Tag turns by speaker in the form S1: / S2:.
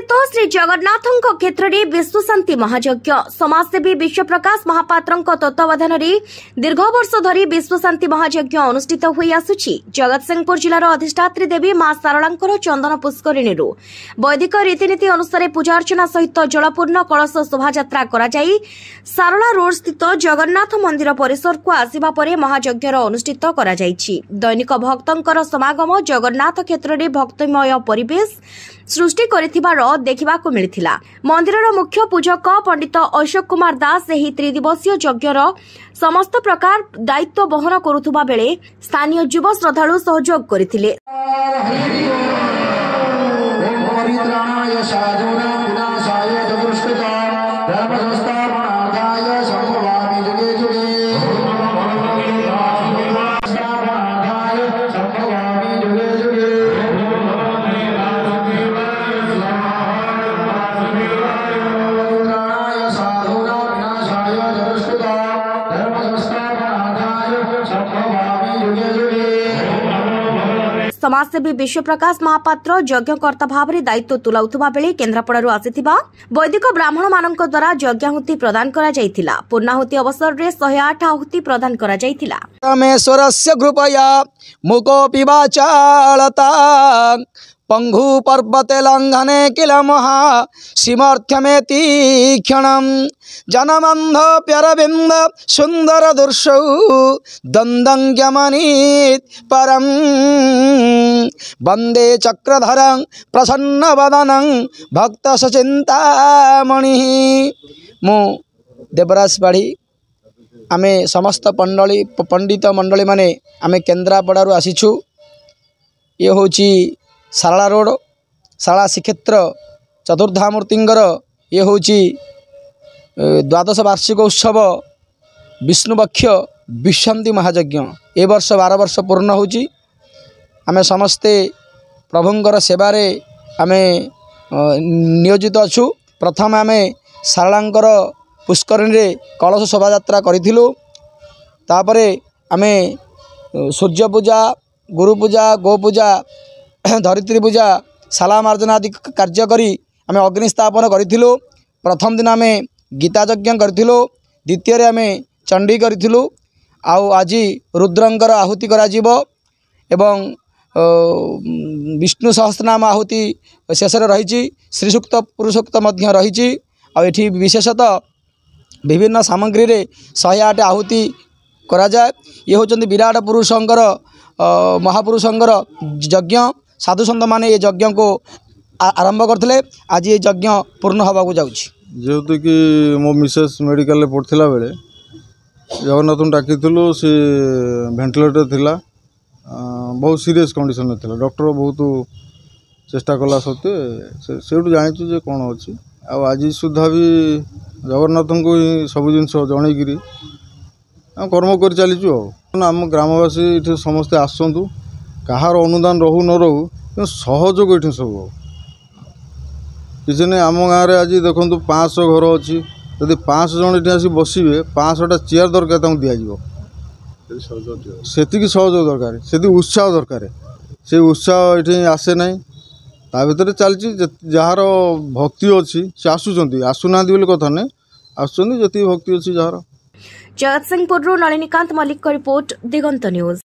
S1: स्थित श्री जगन्नाथ क्षेत्र में विश्व शांति महायज्ञ समाजसेवी विश्व प्रकाश महापात्र तत्वावधान दीर्घ वर्ष धरी विश्व शांति महायज्ञ अनुष्ठित होई आसुछि। जगतसिंहपुर जिलार अधिष्ठात्री देवी मां शारलांकर चंदन पुष्करिणी वैदिक रीतिनीति अनुसार पूजार्चना सहित जलपूर्ण कलश शोभायात्रा कराई सारला रोड स्थित जगन्नाथ मंदिर परिसर को आसिबा परे महायज्ञर अनुष्ठित करा जायछि। दैनिक भक्तंकर समागम जगन्नाथ क्षेत्र में भक्तिमय परिवेश सृष्टि करिथिबार देखिबाकु मिलिथिला। मंदिरर मुख्य पूजक पंडित अशोक कुमार दास एही त्रिदिवसीय यज्ञर समस्त प्रकार दायित्व बहन करुथुबा बेले स्थानीय युव श्रद्धालु सहयोग करिथिले। समाजसेवी विश्व प्रकाश महापात्र यज्ञकर्ता भाव में दायित्व तुलाउथुबा बेले केन्द्रापड़ारू आसिथिबा वैदिक ब्राह्मण मानक द्वारा यज्ञाहुति प्रदान करा जायथिला। पूर्णाहुति अवसर रे 108 आहुति प्रदान करा जायथिला।
S2: परमेश्वरस्य कृपया मुकोऽपि वाचालता पंगु पर्वते लंघने किल महा सिमर्थ्यमेति क्षणं जनमंध प्यरबिंद सुंदर दुर्शौ दंदंग्यमनीत परम वंदे चक्रधरं प्रसन्न वदनं भक्त सचिंतामणि। मु देवराज बाड़ी आमे समस्त पंडित मंडली माने आमे केन्द्रापड़ारू आसीछु। ये होची सारला रोड शाला श्रीक्षेत्र चतुर्धामूर्तिंगर ये होची द्वादश वार्षिक उत्सव विष्णुपक्ष विश्वशांति महायज्ञ ए वर्ष 12 वर्ष पूर्ण होची। आमे समस्ते प्रभुंकर सेवारे आमे नियोजित अच्छु। प्रथम आमे सारलांकर पुष्करिणी रे कलश शोभायात्रा करिथिलु। तापरे आमे सूर्य पूजा गुरु पूजा गो पूजा धरित्री पूजा शाला मार्जना आदि कार्य करी आमे अग्नि स्थापन करिथिलु। प्रथम दिन आमे गीता यज्ञ करिथिलु। द्वितीय रे आमे चंडी करिथिलु। आउ आज रुद्रंकर आहुति करा जीवो एवं विष्णु सहस्रनाम आहुति शेष रही श्री सूक्त पुरुषोक्त मध्य रही। आठी विशेषतः विभिन्न सामग्री रे 108 आहुति करा जाए। ये होचंदी विराट पुरुषंकर महापुरुषंकर यज्ञ। साधु सन्त माने ये यज्ञ को आरंभ करथिले। आज ये यज्ञ पूर्ण हवा को जाउछि।
S3: जेहेतु कि मो मिसेस मेडिकल पढ़ला बेले जगन्नाथ डाकिलु सी भेंटिलेटर थिला बहुत सीरियस कंडीशन थिला। डॉक्टर बहुत चेष्टा कला सत्वे से जानी जे कौन अच्छी आज सुधा भी जगन्नाथ को ही सब जिन जनईकि कर्म कर चलीचु। आम ग्रामवासी ये समस्ते आसतु कहार अनुदान रहू न रहू कि सहयोग ये सब हो किसी नहीं। आम गाँव में आज देखो 500 घर अच्छी जब 500 जन ये आसी बसवे 500टा चेयर दरकार दिज्व से सहयोग दरकार से उत्साह दरकार से उत्साह ये आसे ना ता भर चलती जार भक्ति अच्छी से आसुना बोली कथा नहीं आसुँच जी भक्ति अच्छी जार।
S1: जगतसिंहपुर नलिनीकांत मल्लिक रिपोर्ट दिगंत न्यूज।